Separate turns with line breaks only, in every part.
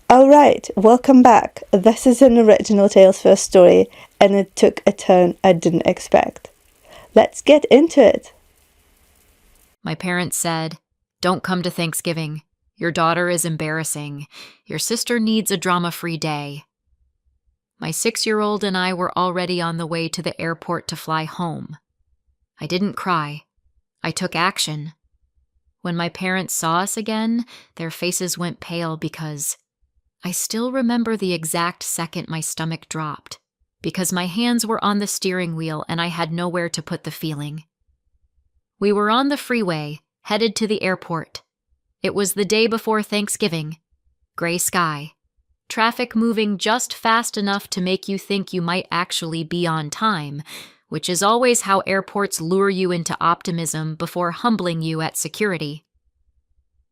Alright, welcome back. This is an original Tales First story, and it took a turn I didn't expect. Let's get into it.
My parents said, "Don't come to Thanksgiving. Your daughter is embarrassing. Your sister needs a drama-free day." My 6-year-old and I were already on the way to the airport to fly home. I didn't cry. I took action. When my parents saw us again, their faces went pale because I still remember the exact second my stomach dropped, because my hands were on the steering wheel and I had nowhere to put the feeling. We were on the freeway, headed to the airport. It was the day before Thanksgiving. Gray sky. Traffic moving just fast enough to make you think you might actually be on time, which is always how airports lure you into optimism before humbling you at security.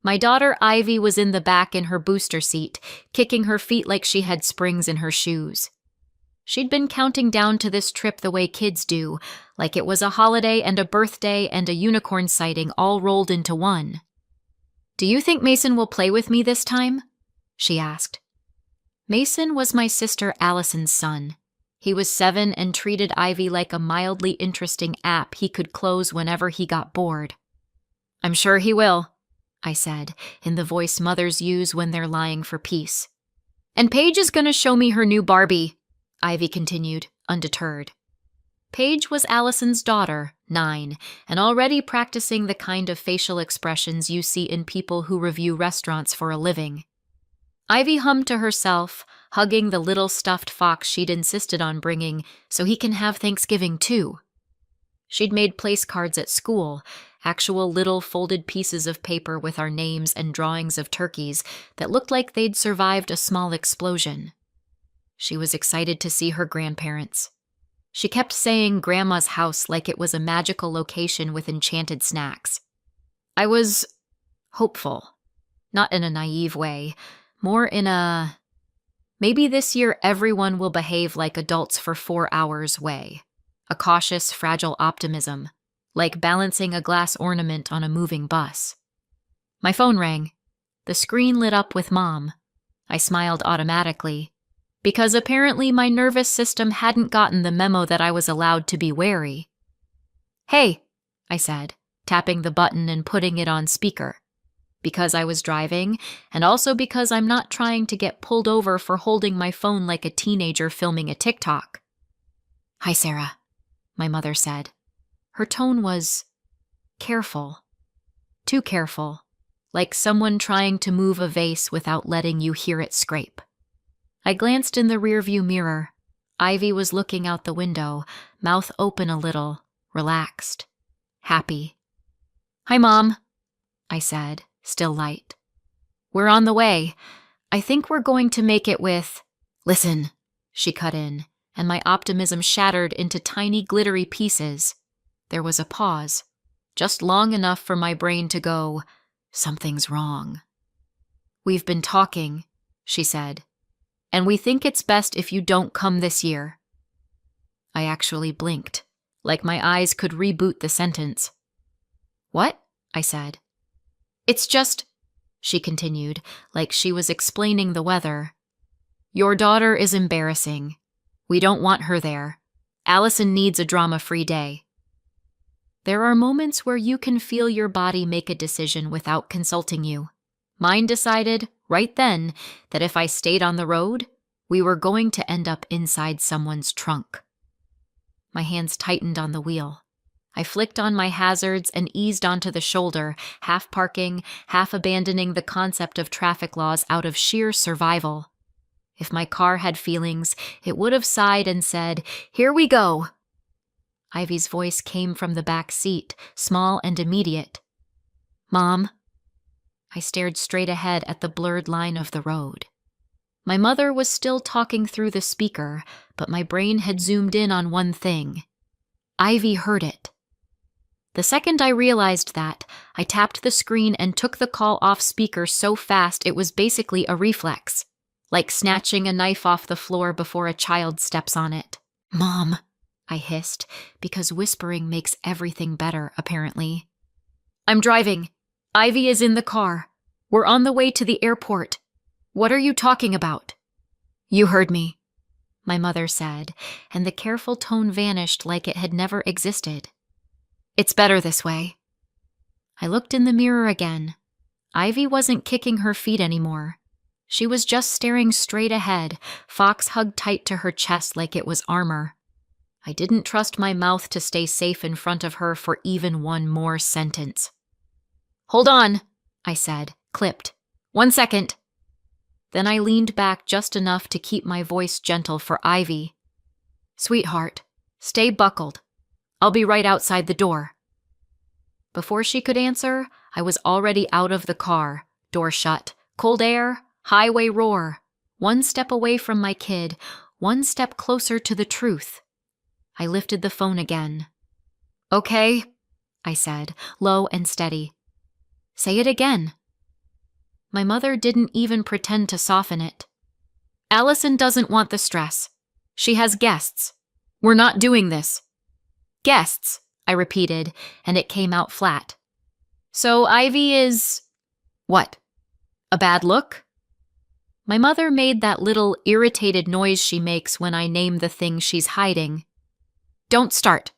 My daughter Ivy was in the back in her booster seat, kicking her feet like she had springs in her shoes. She'd been counting down to this trip the way kids do, like it was a holiday and a birthday and a unicorn sighting all rolled into one. "Do you think Mason will play with me this time?" she asked. Mason was my sister Allison's son. He was 7 and treated Ivy like a mildly interesting app he could close whenever he got bored. "I'm sure he will," I said, in the voice mothers use when they're lying for peace. "And Paige is going to show me her new Barbie," Ivy continued, undeterred. Paige was Allison's daughter, 9, and already practicing the kind of facial expressions you see in people who review restaurants for a living. Ivy hummed to herself, hugging the little stuffed fox she'd insisted on bringing so he can have Thanksgiving too. She'd made place cards at school, actual little folded pieces of paper with our names and drawings of turkeys that looked like they'd survived a small explosion. She was excited to see her grandparents. She kept saying Grandma's house like it was a magical location with enchanted snacks. I was hopeful, not in a naive way, more in a maybe this year everyone will behave like adults for 4 hours way. A cautious, fragile optimism, like balancing a glass ornament on a moving bus. My phone rang. The screen lit up with Mom. I smiled automatically, because apparently my nervous system hadn't gotten the memo that I was allowed to be wary. "Hey," I said, tapping the button and putting it on speaker, because I was driving, and also because I'm not trying to get pulled over for holding my phone like a teenager filming a TikTok. "Hi, Sarah," my mother said. Her tone was careful. Too careful, like someone trying to move a vase without letting you hear it scrape. I glanced in the rearview mirror. Ivy was looking out the window, mouth open a little, relaxed, happy. "Hi, Mom," I said, still light. "We're on the way. I think we're going to make it with—" "Listen," she cut in, and my optimism shattered into tiny glittery pieces. There was a pause, just long enough for my brain to go, "Something's wrong." "We've been talking," she said, "and we think it's best if you don't come this year." I actually blinked, like my eyes could reboot the sentence. "What?" I said. "It's just," she continued, like she was explaining the weather. "Your daughter is embarrassing. We don't want her there. Allison needs a drama-free day." There are moments where you can feel your body make a decision without consulting you. Mine decided, right then, that if I stayed on the road, we were going to end up inside someone's trunk. My hands tightened on the wheel. I flicked on my hazards and eased onto the shoulder, half parking, half abandoning the concept of traffic laws out of sheer survival. If my car had feelings, it would have sighed and said, "Here we go." Ivy's voice came from the back seat, small and immediate. "Mom?" I stared straight ahead at the blurred line of the road. My mother was still talking through the speaker, but my brain had zoomed in on one thing. Ivy heard it. The second I realized that, I tapped the screen and took the call off speaker so fast it was basically a reflex, like snatching a knife off the floor before a child steps on it. "Mom," I hissed, because whispering makes everything better, apparently. "I'm driving. Ivy is in the car. We're on the way to the airport." What are you talking about? You heard me, my mother said, and the careful tone vanished like it had never existed. It's better this way. I looked in the mirror again. Ivy wasn't kicking her feet anymore. She was just staring straight ahead, Fox hugged tight to her chest like it was armor. I didn't trust my mouth to stay safe in front of her for even one more sentence. Hold on, I said, clipped. 1 second. Then I leaned back just enough to keep my voice gentle for Ivy. Sweetheart, stay buckled. I'll be right outside the door. Before she could answer, I was already out of the car, door shut, cold air, highway roar, 1 step away from my kid, 1 step closer to the truth. I lifted the phone again. Okay, I said, low and steady. Say it again. My mother didn't even pretend to soften it. Allison doesn't want the stress. She has guests. We're not doing this. Guests, I repeated, and it came out flat. So Ivy is... what? A bad look? My mother made that little irritated noise she makes when I name the thing she's hiding. Don't start.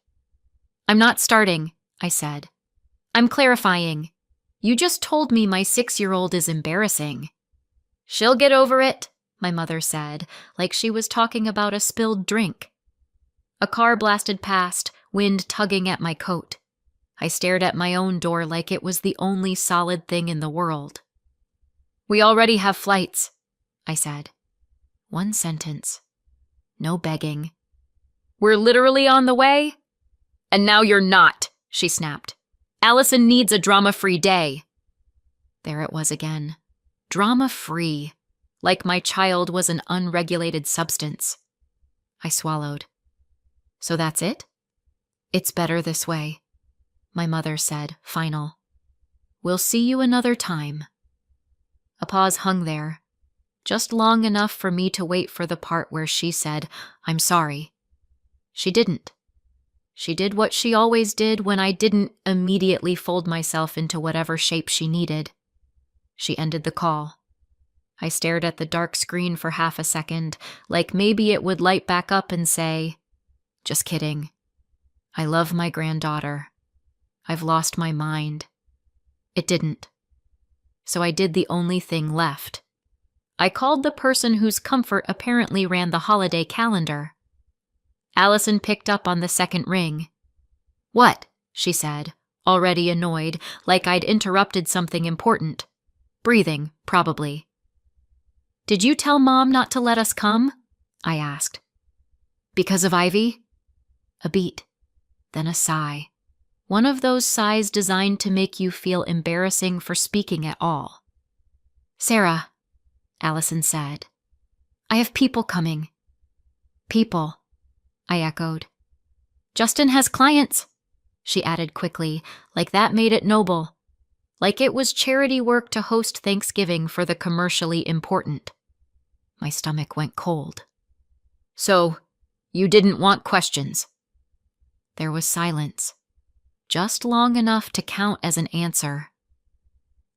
I'm not starting, I said. I'm clarifying. You just told me my 6-year-old is embarrassing. She'll get over it, my mother said, like she was talking about a spilled drink. A car blasted past, wind tugging at my coat. I stared at my own door like it was the only solid thing in the world. We already have flights, I said. 1 sentence. No begging. We're literally on the way? And now you're not, she snapped. Allison needs a drama-free day. There it was again. Drama-free. Like my child was an unregulated substance. I swallowed. So that's it? It's better this way, my mother said, final. We'll see you another time. A pause hung there, just long enough for me to wait for the part where she said, I'm sorry. She didn't. She did what she always did when I didn't immediately fold myself into whatever shape she needed. She ended the call. I stared at the dark screen for half a second, like maybe it would light back up and say, just kidding. I love my granddaughter. I've lost my mind. It didn't. So I did the only thing left. I called the person whose comfort apparently ran the holiday calendar. Allison picked up on the second ring. What? She said, already annoyed, like I'd interrupted something important. Breathing, probably. Did you tell Mom not to let us come? I asked. Because of Ivy? A beat, then a sigh. One of those sighs designed to make you feel embarrassing for speaking at all. Sarah, Allison said, I have people coming. People, I echoed. Justin has clients, she added quickly, like that made it noble. Like it was charity work to host Thanksgiving for the commercially important. My stomach went cold. So, you didn't want questions? There was silence, just long enough to count as an answer.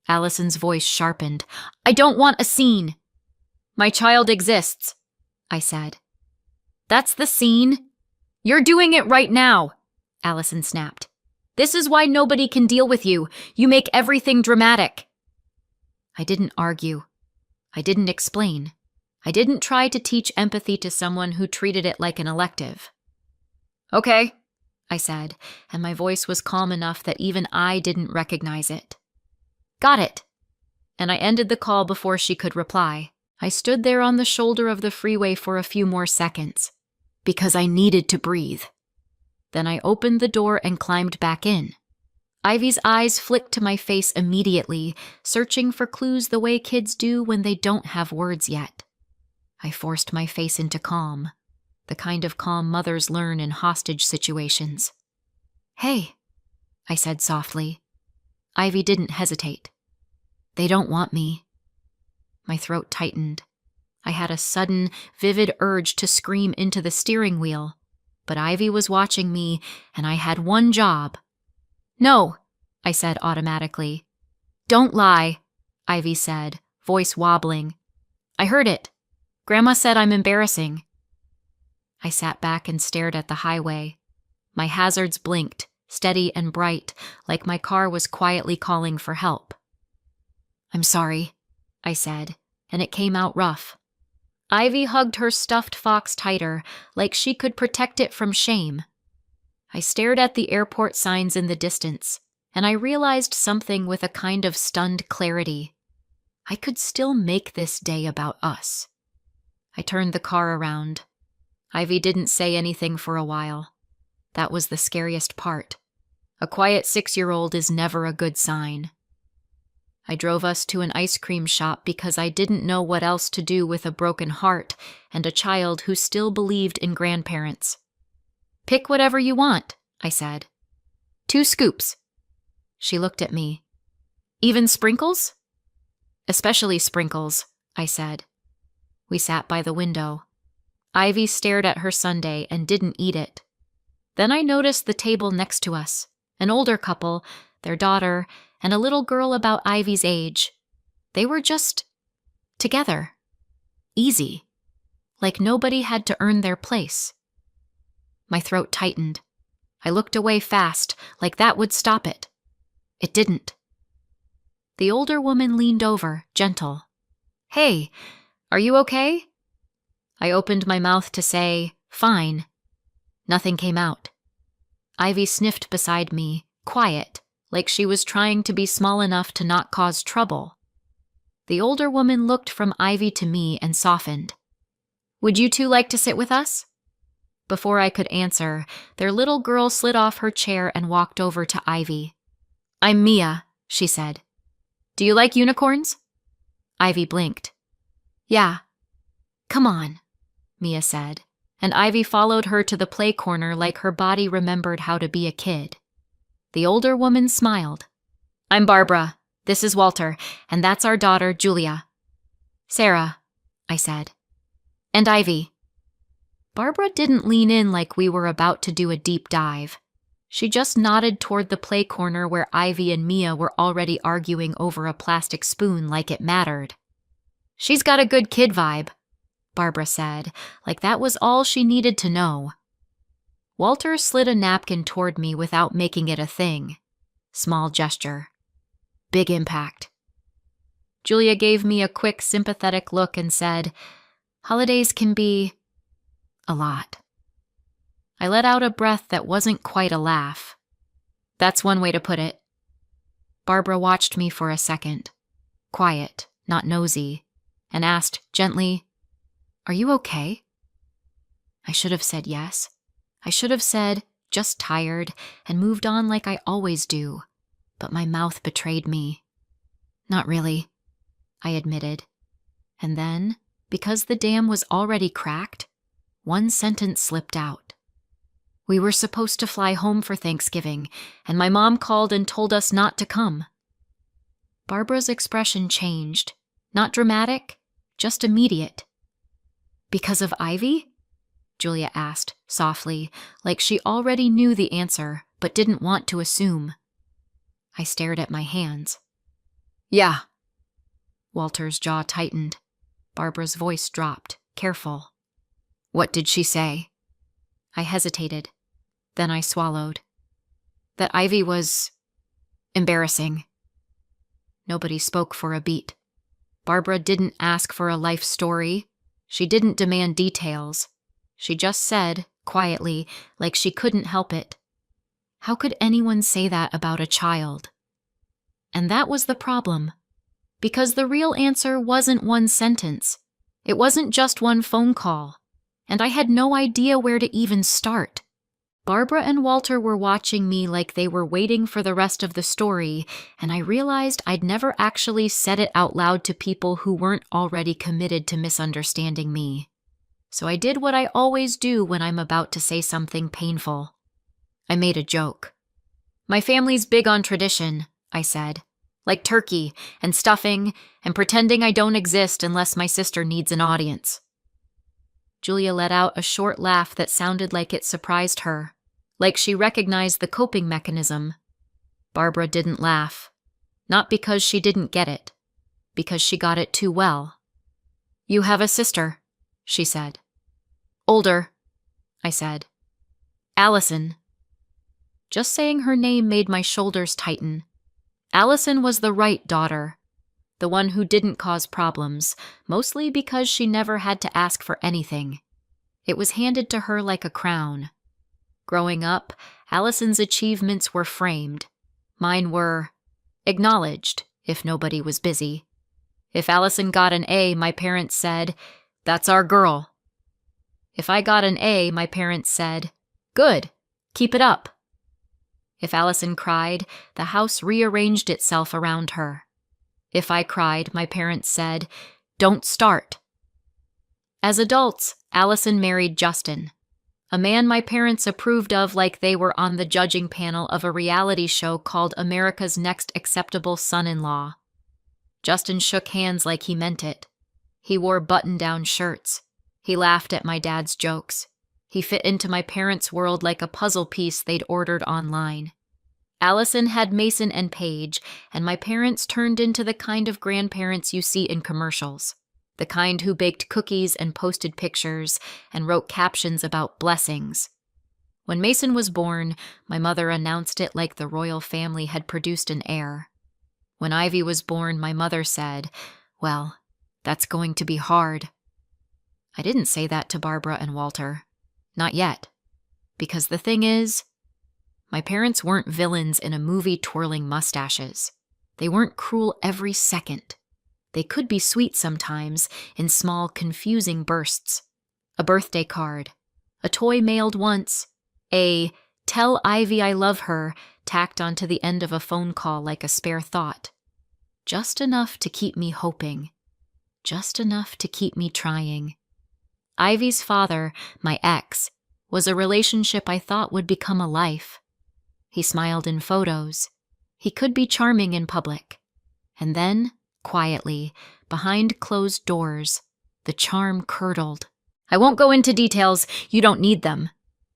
Allison's voice sharpened. I don't want a scene. My child exists, I said. That's the scene. You're doing it right now, Allison snapped. This is why nobody can deal with you. You make everything dramatic. I didn't argue. I didn't explain. I didn't try to teach empathy to someone who treated it like an elective. Okay, I said, and my voice was calm enough that even I didn't recognize it. Got it. And I ended the call before she could reply. I stood there on the shoulder of the freeway for a few more seconds, because I needed to breathe. Then I opened the door and climbed back in. Ivy's eyes flicked to my face immediately, searching for clues the way kids do when they don't have words yet. I forced my face into calm, the kind of calm mothers learn in hostage situations. Hey, I said softly. Ivy didn't hesitate. They don't want me. My throat tightened. I had a sudden, vivid urge to scream into the steering wheel, but Ivy was watching me, and I had one job. No, I said automatically. Don't lie, Ivy said, voice wobbling. I heard it. Grandma said I'm embarrassing. I sat back and stared at the highway. My hazards blinked, steady and bright, like my car was quietly calling for help. I'm sorry, I said, and it came out rough. Ivy hugged her stuffed fox tighter, like she could protect it from shame. I stared at the airport signs in the distance, and I realized something with a kind of stunned clarity. I could still make this day about us. I turned the car around. Ivy didn't say anything for a while. That was the scariest part. A quiet 6-year-old is never a good sign. I drove us to an ice cream shop because I didn't know what else to do with a broken heart and a child who still believed in grandparents. Pick whatever you want, I said. 2 scoops. She looked at me. Even sprinkles? Especially sprinkles, I said. We sat by the window. Ivy stared at her sundae and didn't eat it. Then I noticed the table next to us, an older couple, their daughter, and a little girl about Ivy's age. They were just together. Easy. Like nobody had to earn their place. My throat tightened. I looked away fast, like that would stop it. It didn't. The older woman leaned over, gentle. Hey, are you okay? I opened my mouth to say, fine. Nothing came out. Ivy sniffed beside me, quiet, like she was trying to be small enough to not cause trouble. The older woman looked from Ivy to me and softened. Would you two like to sit with us? Before I could answer, their little girl slid off her chair and walked over to Ivy. I'm Mia, she said. Do you like unicorns? Ivy blinked. Yeah. Come on, Mia said, and Ivy followed her to the play corner like her body remembered how to be a kid. The older woman smiled. I'm Barbara. This is Walter, and that's our daughter, Julia. Sarah, I said. And Ivy. Barbara didn't lean in like we were about to do a deep dive. She just nodded toward the play corner where Ivy and Mia were already arguing over a plastic spoon like it mattered. She's got a good kid vibe, Barbara said, like that was all she needed to know. Walter slid a napkin toward me without making it a thing. Small gesture. Big impact. Julia gave me a quick, sympathetic look and said, holidays can be a lot. I let out a breath that wasn't quite a laugh. That's one way to put it. Barbara watched me for a second, quiet, not nosy, and asked gently, Are you okay? I should have said yes. I should have said, just tired, and moved on like I always do, but my mouth betrayed me. Not really, I admitted. And then, because the dam was already cracked, one sentence slipped out. We were supposed to fly home for Thanksgiving, and my mom called and told us not to come. Barbara's expression changed. Not dramatic, just immediate. Because of Ivy? Julia asked, softly, like she already knew the answer, but didn't want to assume. I stared at my hands. Yeah. Walter's jaw tightened. Barbara's voice dropped, careful. What did she say? I hesitated. Then I swallowed. That Ivy was embarrassing. Nobody spoke for a beat. Barbara didn't ask for a life story. She didn't demand details. She just said, quietly, like she couldn't help it. How could anyone say that about a child? And that was the problem. Because the real answer wasn't one sentence. It wasn't just one phone call. And I had no idea where to even start. Barbara and Walter were watching me like they were waiting for the rest of the story, and I realized I'd never actually said it out loud to people who weren't already committed to misunderstanding me. So I did what I always do when I'm about to say something painful. I made a joke. My family's big on tradition, I said, like turkey and stuffing and pretending I don't exist unless my sister needs an audience. Julia let out a short laugh that sounded like it surprised her, like she recognized the coping mechanism. Barbara didn't laugh. Not because she didn't get it, because she got it too well. You have a sister, she said. Older, I said. Allison. Just saying her name made my shoulders tighten. Allison was the right daughter, the one who didn't cause problems, mostly because she never had to ask for anything. It was handed to her like a crown. Growing up, Allison's achievements were framed. Mine were acknowledged, if nobody was busy. If Allison got an A, my parents said, "That's our girl." If I got an A, my parents said, "Good, keep it up." If Allison cried, the house rearranged itself around her. If I cried, my parents said, "Don't start." As adults, Allison married Justin, a man my parents approved of like they were on the judging panel of a reality show called America's Next Acceptable Son-in-Law. Justin shook hands like he meant it. He wore button-down shirts. He laughed at my dad's jokes. He fit into my parents' world like a puzzle piece they'd ordered online. Allison had Mason and Paige, and my parents turned into the kind of grandparents you see in commercials. The kind who baked cookies and posted pictures and wrote captions about blessings. When Mason was born, my mother announced it like the royal family had produced an heir. When Ivy was born, my mother said, "Well, that's going to be hard." I didn't say that to Barbara and Walter. Not yet. Because the thing is, my parents weren't villains in a movie twirling mustaches. They weren't cruel every second. They could be sweet sometimes, in small, confusing bursts. A birthday card, a toy mailed once, a "tell Ivy I love her" tacked onto the end of a phone call like a spare thought. Just enough to keep me hoping. Just enough to keep me trying. Ivy's father, my ex, was a relationship I thought would become a life. He smiled in photos. He could be charming in public. And then, quietly, behind closed doors, the charm curdled. I won't go into details, you don't need them.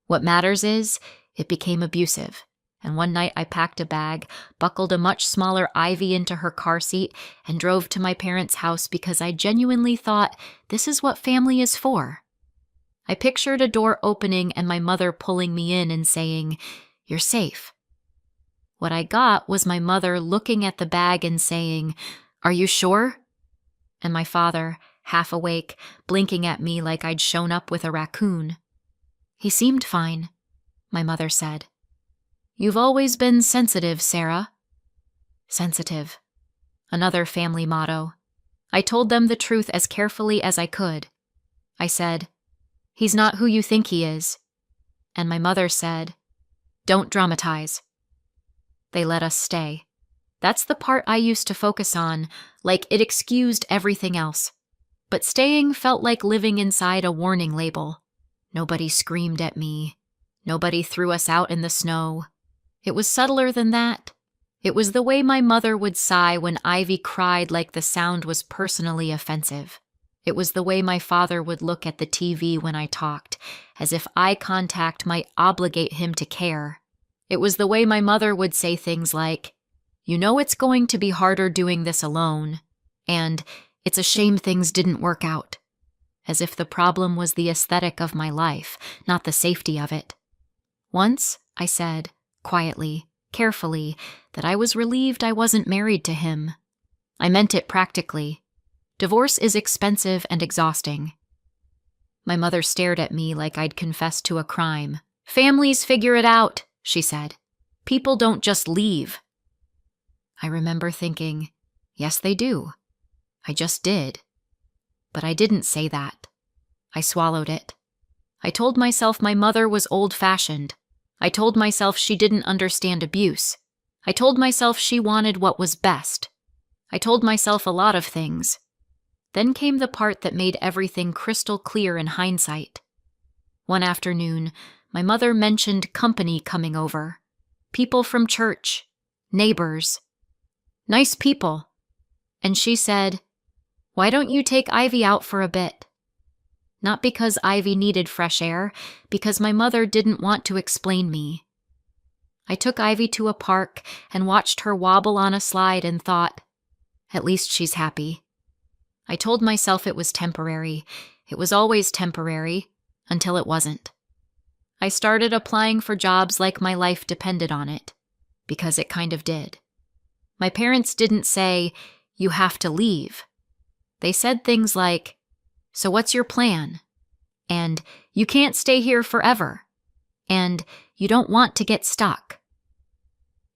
What matters is, it became abusive. And one night I packed a bag, buckled a much smaller Ivy into her car seat, and drove to my parents' house because I genuinely thought this is what family is for. I pictured a door opening and my mother pulling me in and saying, "You're safe." What I got was my mother looking at the bag and saying, "Are you sure?" And my father, half awake, blinking at me like I'd shown up with a raccoon. "He seemed fine," my mother said. "You've always been sensitive, Sarah." Sensitive. Another family motto. I told them the truth as carefully as I could. I said, "He's not who you think he is." And my mother said, "Don't dramatize." They let us stay. That's the part I used to focus on, like it excused everything else. But staying felt like living inside a warning label. Nobody screamed at me. Nobody threw us out in the snow. It was subtler than that. It was the way my mother would sigh when Ivy cried like the sound was personally offensive. It was the way my father would look at the TV when I talked, as if eye contact might obligate him to care. It was the way my mother would say things like, "You know it's going to be harder doing this alone," and "It's a shame things didn't work out," as if the problem was the aesthetic of my life, not the safety of it. Once, I said, quietly, carefully, that I was relieved I wasn't married to him. I meant it practically. Divorce is expensive and exhausting. My mother stared at me like I'd confessed to a crime. "Families figure it out," she said. "People don't just leave." I remember thinking, yes, they do. I just did. But I didn't say that. I swallowed it. I told myself my mother was old-fashioned. I told myself she didn't understand abuse. I told myself she wanted what was best. I told myself a lot of things. Then came the part that made everything crystal clear in hindsight. One afternoon, my mother mentioned company coming over. People from church. Neighbors. Nice people. And she said, "Why don't you take Ivy out for a bit?" Not because Ivy needed fresh air, because my mother didn't want to explain me. I took Ivy to a park and watched her wobble on a slide and thought, at least she's happy. I told myself it was temporary. It was always temporary, until it wasn't. I started applying for jobs like my life depended on it, because it kind of did. My parents didn't say, "You have to leave." They said things like, "So what's your plan?" And "You can't stay here forever." And "You don't want to get stuck."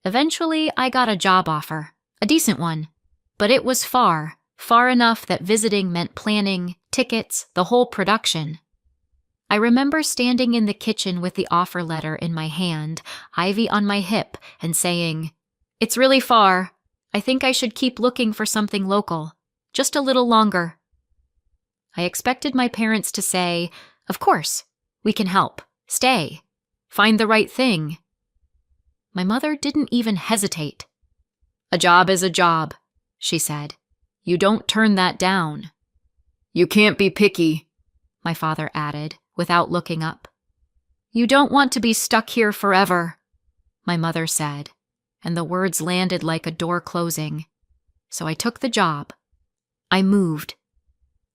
Eventually, I got a job offer, a decent one, but it was far enough that visiting meant planning, tickets, the whole production. I remember standing in the kitchen with the offer letter in my hand, Ivy on my hip, and saying, "It's really far. I think I should keep looking for something local, just a little longer." I expected my parents to say, "Of course, we can help. Stay. Find the right thing." My mother didn't even hesitate. "A job is a job," she said. "You don't turn that down." "You can't be picky," my father added, without looking up. "You don't want to be stuck here forever," my mother said, and the words landed like a door closing. So I took the job. I moved.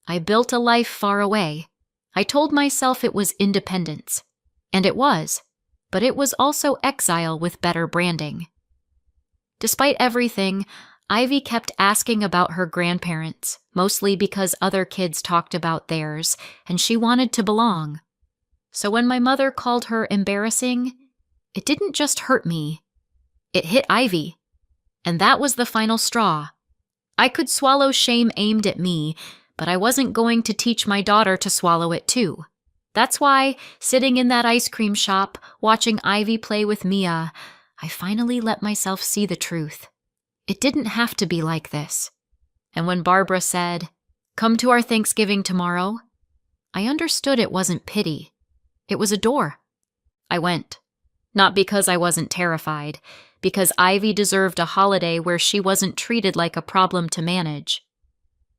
I built a life far away. I told myself it was independence. And it was, but it was also exile with better branding. Despite everything, Ivy kept asking about her grandparents, mostly because other kids talked about theirs, and she wanted to belong. So when my mother called her embarrassing, it didn't just hurt me. It hit Ivy. And that was the final straw. I could swallow shame aimed at me, but I wasn't going to teach my daughter to swallow it too. That's why, sitting in that ice cream shop, watching Ivy play with Mia, I finally let myself see the truth. It didn't have to be like this. And when Barbara said, "Come to our Thanksgiving tomorrow," I understood it wasn't pity. It was a door. I went. Not because I wasn't terrified, because Ivy deserved a holiday where she wasn't treated like a problem to manage.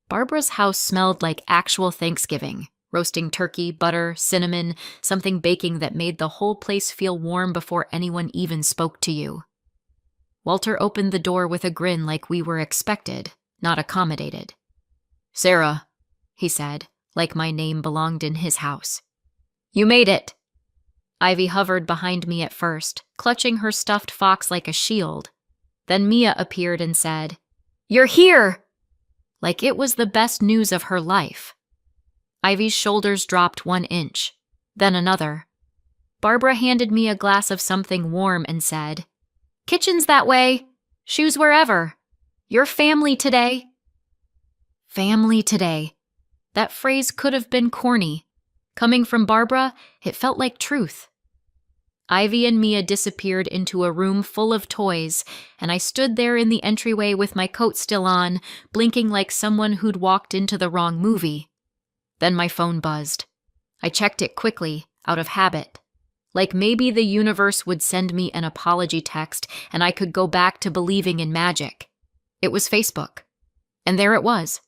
Barbara's house smelled like actual Thanksgiving. Roasting turkey, butter, cinnamon, something baking that made the whole place feel warm before anyone even spoke to you. Walter opened the door with a grin like we were expected, not accommodated. "Sarah," he said, like my name belonged in his house. "You made it." Ivy hovered behind me at first, clutching her stuffed fox like a shield. Then Mia appeared and said, "You're here!" Like it was the best news of her life. Ivy's shoulders dropped 1 inch, then another. Barbara handed me a glass of something warm and said, "Kitchen's that way. Shoes wherever. Your family today." Family today. That phrase could have been corny. Coming from Barbara, it felt like truth. Ivy and Mia disappeared into a room full of toys, and I stood there in the entryway with my coat still on, blinking like someone who'd walked into the wrong movie. Then my phone buzzed. I checked it quickly, out of habit. Like maybe the universe would send me an apology text and I could go back to believing in magic. It was Facebook. And there it was.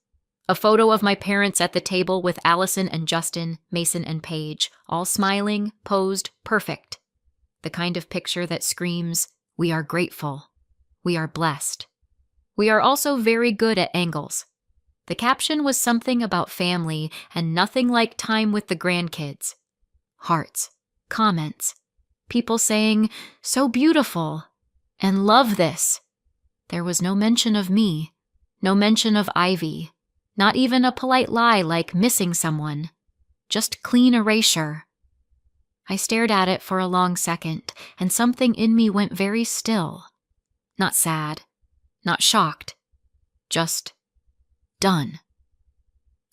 A photo of my parents at the table with Allison and Justin, Mason and Paige, all smiling, posed, perfect. The kind of picture that screams, "We are grateful. We are blessed. We are also very good at angles." The caption was something about family and nothing like time with the grandkids. Hearts, comments, people saying, "So beautiful," and "Love this." There was no mention of me, no mention of Ivy, not even a polite lie like missing someone, just clean erasure. I stared at it for a long second, and something in me went very still. Not sad, not shocked, just done.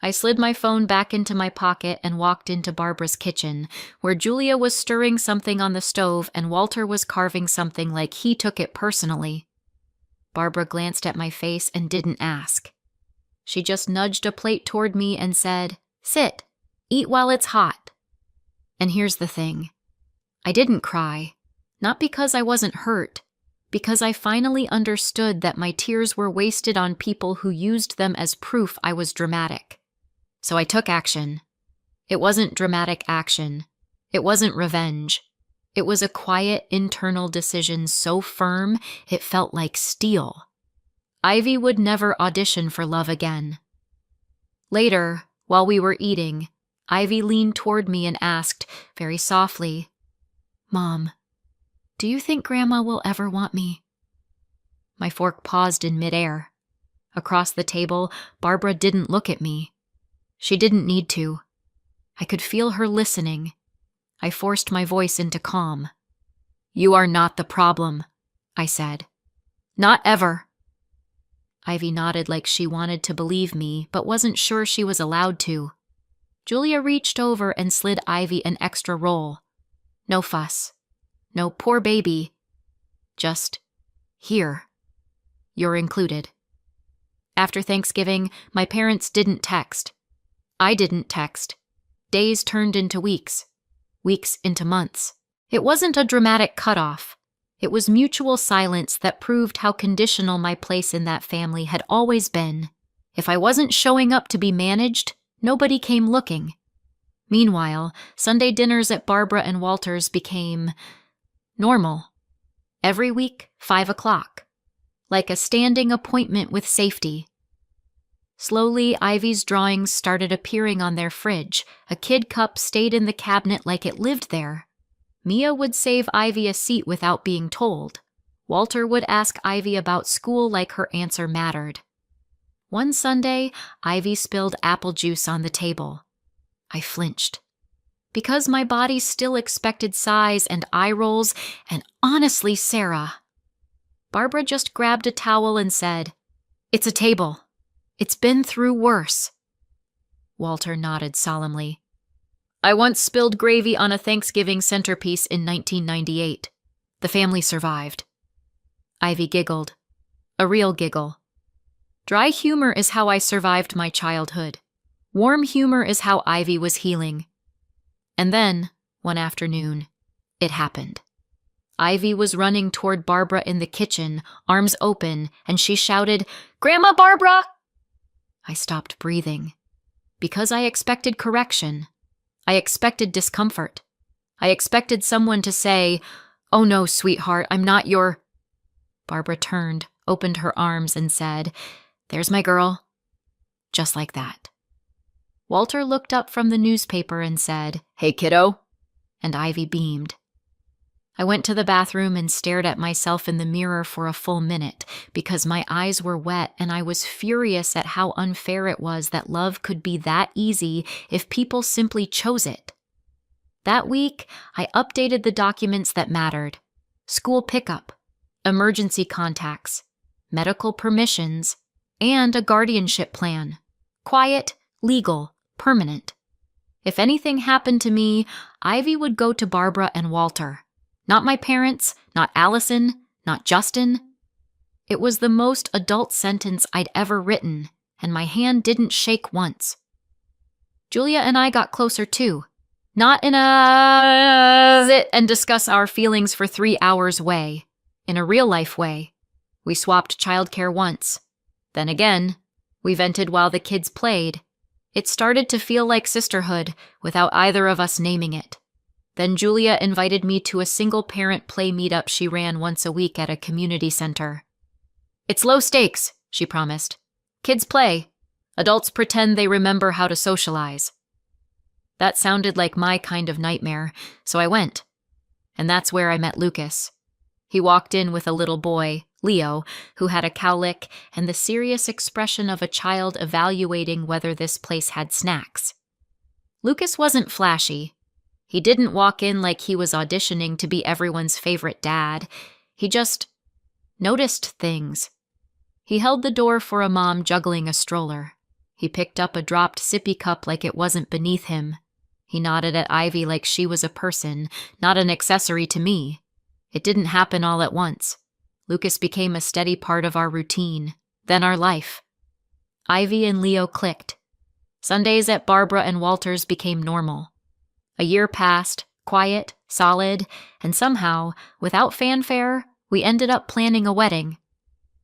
I slid my phone back into my pocket and walked into Barbara's kitchen, where Julia was stirring something on the stove and Walter was carving something like he took it personally. Barbara glanced at my face and didn't ask. She just nudged a plate toward me and said, "Sit, eat while it's hot." And here's the thing. I didn't cry, not because I wasn't hurt, because I finally understood that my tears were wasted on people who used them as proof I was dramatic. So I took action. It wasn't dramatic action. It wasn't revenge. It was a quiet internal decision so firm it felt like steel. Ivy would never audition for love again. Later, while we were eating, Ivy leaned toward me and asked, very softly, "Mom, do you think Grandma will ever want me?" My fork paused in midair. Across the table, Barbara didn't look at me. She didn't need to. I could feel her listening. I forced my voice into calm. "You are not the problem," I said. "Not ever." Ivy nodded like she wanted to believe me, but wasn't sure she was allowed to. Julia reached over and slid Ivy an extra roll. No fuss. No poor baby. Just, "Here. You're included." After Thanksgiving, my parents didn't text. I didn't text. Days turned into weeks. Weeks into months. It wasn't a dramatic cutoff. It was mutual silence that proved how conditional my place in that family had always been. If I wasn't showing up to be managed, nobody came looking. Meanwhile, Sunday dinners at Barbara and Walter's became normal. Every week, 5 o'clock. Like a standing appointment with safety. Slowly, Ivy's drawings started appearing on their fridge. A kid cup stayed in the cabinet like it lived there. Mia would save Ivy a seat without being told. Walter would ask Ivy about school like her answer mattered. One Sunday, Ivy spilled apple juice on the table. I flinched. Because my body still expected sighs and eye rolls, and honestly, Sarah. Barbara just grabbed a towel and said, "It's a table. It's been through worse." Walter nodded solemnly. "I once spilled gravy on a Thanksgiving centerpiece in 1998. The family survived." Ivy giggled. A real giggle. Dry humor is how I survived my childhood. Warm humor is how Ivy was healing. And then, one afternoon, it happened. Ivy was running toward Barbara in the kitchen, arms open, and she shouted, "Grandma Barbara!" I stopped breathing. Because I expected correction. I expected discomfort. I expected someone to say, "Oh no, sweetheart, I'm not your—" Barbara turned, opened her arms, and said, "There's my girl." Just like that. Walter looked up from the newspaper and said, "Hey, kiddo." And Ivy beamed. I went to the bathroom and stared at myself in the mirror for a full minute because my eyes were wet and I was furious at how unfair it was that love could be that easy if people simply chose it. That week, I updated the documents that mattered. School pickup, emergency contacts, medical permissions, and a guardianship plan. Quiet, legal, permanent. If anything happened to me, Ivy would go to Barbara and Walter. Not my parents, not Allison, not Justin. It was the most adult sentence I'd ever written, and my hand didn't shake once. Julia and I got closer too. Not in a sit and discuss our feelings for 3 hours way. In a real-life way. We swapped childcare once. Then again, we vented while the kids played. It started to feel like sisterhood without either of us naming it. Then Julia invited me to a single-parent play meetup she ran once a week at a community center. "It's low stakes," she promised. "Kids play. Adults pretend they remember how to socialize." That sounded like my kind of nightmare, so I went. And that's where I met Lucas. He walked in with a little boy, Leo, who had a cowlick and the serious expression of a child evaluating whether this place had snacks. Lucas wasn't flashy. He didn't walk in like he was auditioning to be everyone's favorite dad. He just noticed things. He held the door for a mom juggling a stroller. He picked up a dropped sippy cup like it wasn't beneath him. He nodded at Ivy like she was a person, not an accessory to me. It didn't happen all at once. Lucas became a steady part of our routine, then our life. Ivy and Leo clicked. Sundays at Barbara and Walter's became normal. A year passed, quiet, solid, and somehow, without fanfare, we ended up planning a wedding.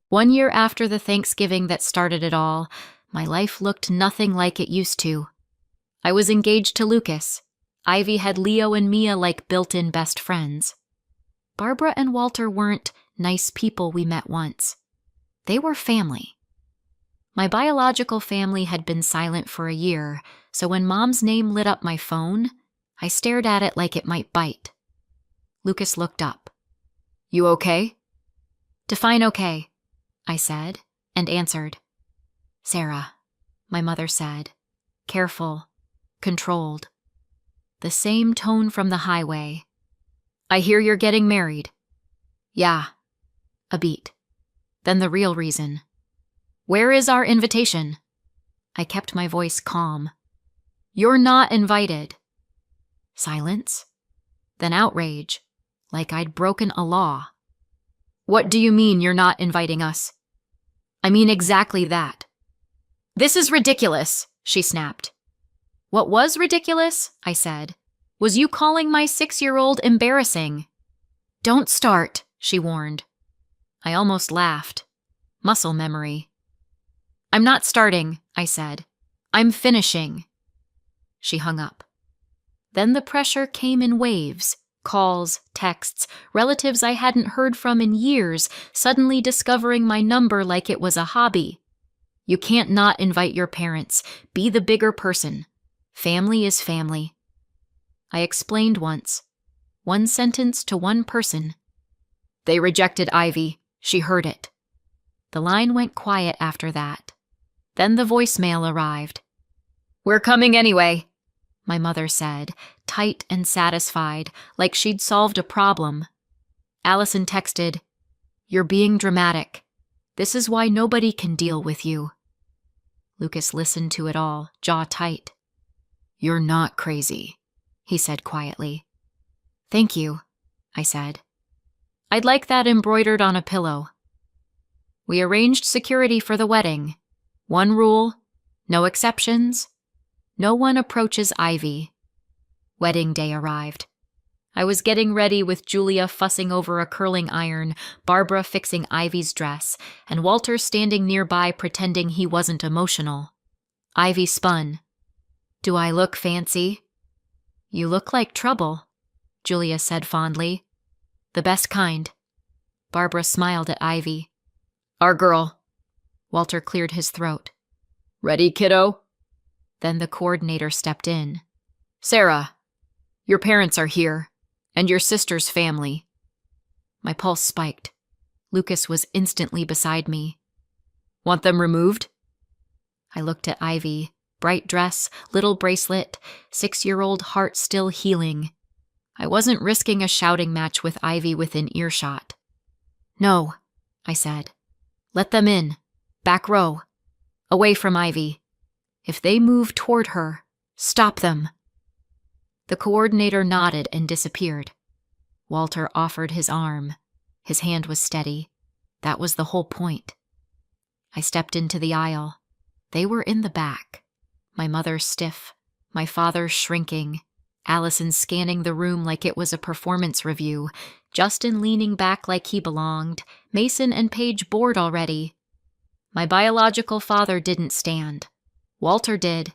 1 year after the Thanksgiving that started it all, my life looked nothing like it used to. I was engaged to Lucas. Ivy had Leo and Mia like built-in best friends. Barbara and Walter weren't nice people we met once. They were family. My biological family had been silent for a year, so when Mom's name lit up my phone, I stared at it like it might bite. Lucas looked up. "You okay?" "Define okay," I said, and answered. "Sarah," my mother said, careful, controlled. The same tone from the highway. "I hear you're getting married." "Yeah." A beat. Then the real reason. "Where is our invitation?" I kept my voice calm. "You're not invited." Silence. Then outrage, like I'd broken a law. "What do you mean you're not inviting us?" "I mean exactly that." "This is ridiculous," she snapped. "What was ridiculous," I said, "was you calling my 6-year-old embarrassing." "Don't start," she warned. I almost laughed. Muscle memory. "I'm not starting," I said. "I'm finishing." She hung up. Then the pressure came in waves. Calls, texts, relatives I hadn't heard from in years suddenly discovering my number like it was a hobby. "You can't not invite your parents. Be the bigger person. Family is family." I explained once. One sentence to one person. "They rejected Ivy. She heard it." The line went quiet after that. Then the voicemail arrived. "We're coming anyway," my mother said, tight and satisfied, like she'd solved a problem. Allison texted, "You're being dramatic. This is why nobody can deal with you." Lucas listened to it all, jaw tight. "You're not crazy," he said quietly. "Thank you," I said. "I'd like that embroidered on a pillow." We arranged security for the wedding. One rule, no exceptions. No one approaches Ivy. Wedding day arrived. I was getting ready with Julia fussing over a curling iron, Barbara fixing Ivy's dress, and Walter standing nearby pretending he wasn't emotional. Ivy spun. "Do I look fancy?" "You look like trouble," Julia said fondly. "The best kind." Barbara smiled at Ivy. "Our girl." Walter cleared his throat. "Ready, kiddo?" Then the coordinator stepped in. "Sarah, your parents are here, and your sister's family." My pulse spiked. Lucas was instantly beside me. "Want them removed?" I looked at Ivy. Bright dress, little bracelet, 6-year-old heart still healing. I wasn't risking a shouting match with Ivy within earshot. "No," I said. "Let them in. Back row. Away from Ivy. If they move toward her, stop them." The coordinator nodded and disappeared. Walter offered his arm. His hand was steady. That was the whole point. I stepped into the aisle. They were in the back. My mother stiff, my father shrinking, Allison scanning the room like it was a performance review, Justin leaning back like he belonged, Mason and Paige bored already. My biological father didn't stand. Walter did.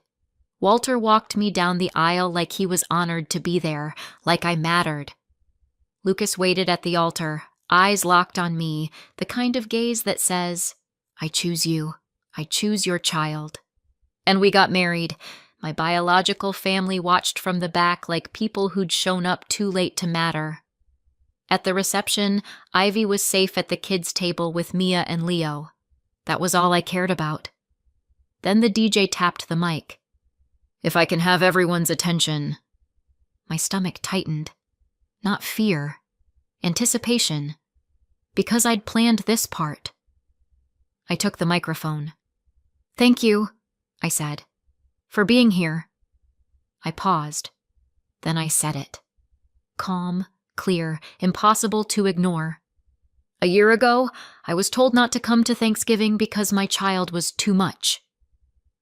Walter walked me down the aisle like he was honored to be there, like I mattered. Lucas waited at the altar, eyes locked on me, the kind of gaze that says, "I choose you. I choose your child." And we got married. My biological family watched from the back like people who'd shown up too late to matter. At the reception, Ivy was safe at the kids' table with Mia and Leo. That was all I cared about. Then the DJ tapped the mic. "If I can have everyone's attention." My stomach tightened. Not fear. Anticipation. Because I'd planned this part. I took the microphone. "Thank you," I said, "for being here." I paused. Then I said it. Calm, clear, impossible to ignore. A year ago, I was told not to come to Thanksgiving because my child was too much.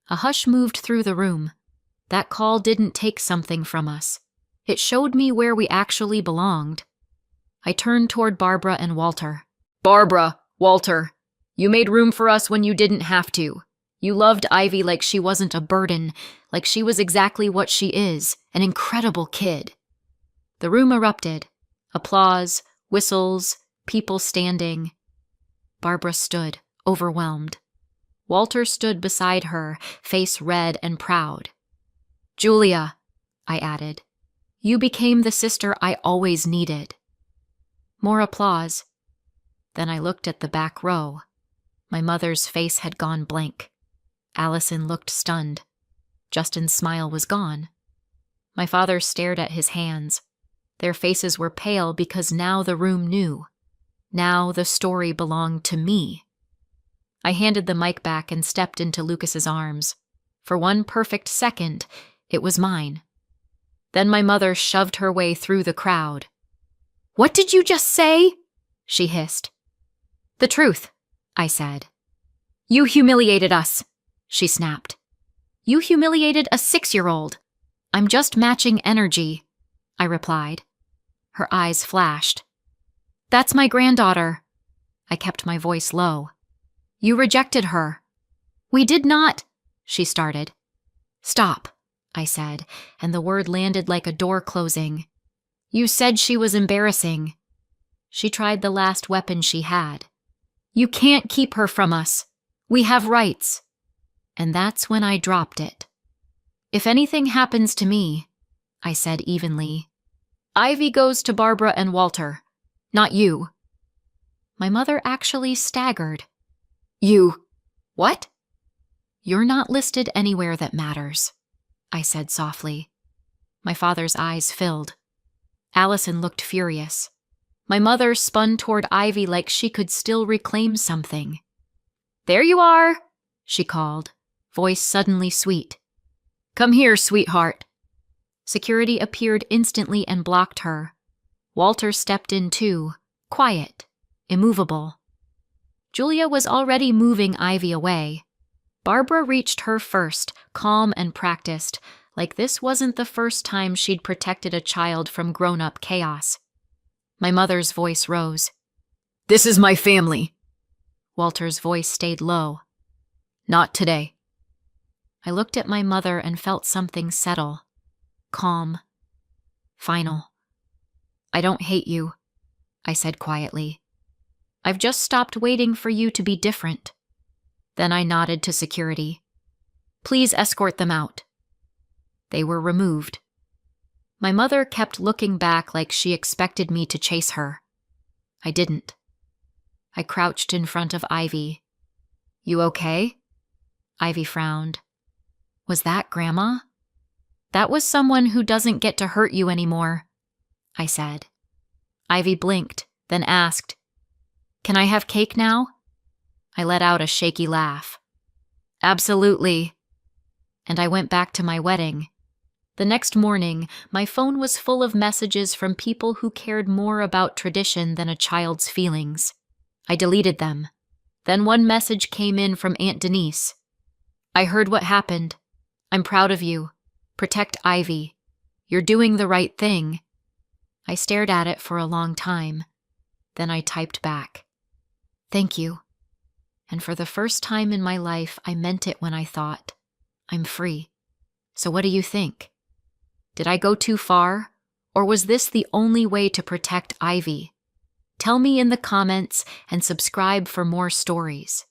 A hush moved through the room. That call didn't take something from us. It showed me where we actually belonged. I turned toward Barbara and Walter. "Barbara, Walter, you made room for us when you didn't have to. You loved Ivy like she wasn't a burden, like she was exactly what she is, an incredible kid." The room erupted. Applause, whistles, people standing. Barbara stood, overwhelmed. Walter stood beside her, face red and proud. "Julia," I added, "you became the sister I always needed." More applause. Then I looked at the back row. My mother's face had gone blank. Allison looked stunned. Justin's smile was gone. My father stared at his hands. Their faces were pale because now the room knew. Now the story belonged to me. I handed the mic back and stepped into Lucas's arms. For one perfect second, it was mine. Then my mother shoved her way through the crowd. "What did you just say?" she hissed. "The truth," I said. "You humiliated us," she snapped. "You humiliated a 6-year-old. I'm just matching energy," I replied. Her eyes flashed. "That's my granddaughter." I kept my voice low. "You rejected her." "We did not," she started. "Stop," I said, and the word landed like a door closing. "You said she was embarrassing." She tried the last weapon she had. "You can't keep her from us. We have rights." And that's when I dropped it. "If anything happens to me," I said evenly, "Ivy goes to Barbara and Walter, not you." My mother actually staggered. "You... what?" "You're not listed anywhere that matters," I said softly. My father's eyes filled. Allison looked furious. My mother spun toward Ivy like she could still reclaim something. "There you are," she called, voice suddenly sweet. "Come here, sweetheart." Security appeared instantly and blocked her. Walter stepped in too, quiet, immovable. Julia was already moving Ivy away. Barbara reached her first, calm and practiced, like this wasn't the first time she'd protected a child from grown-up chaos. My mother's voice rose. "This is my family." Walter's voice stayed low. "Not today." I looked at my mother and felt something settle. Calm. Final. "I don't hate you," I said quietly. "I've just stopped waiting for you to be different." Then I nodded to security. "Please escort them out." They were removed. My mother kept looking back like she expected me to chase her. I didn't. I crouched in front of Ivy. "You okay?" Ivy frowned. "Was that Grandma?" "That was someone who doesn't get to hurt you anymore," I said. Ivy blinked, then asked, "Can I have cake now?" I let out a shaky laugh. "Absolutely." And I went back to my wedding. The next morning, my phone was full of messages from people who cared more about tradition than a child's feelings. I deleted them. Then one message came in from Aunt Denise. "I heard what happened. I'm proud of you. Protect Ivy. You're doing the right thing." I stared at it for a long time. Then I typed back, "Thank you." And for the first time in my life, I meant it when I thought, I'm free. So what do you think? Did I go too far? Or was this the only way to protect Ivy? Tell me in the comments and subscribe for more stories.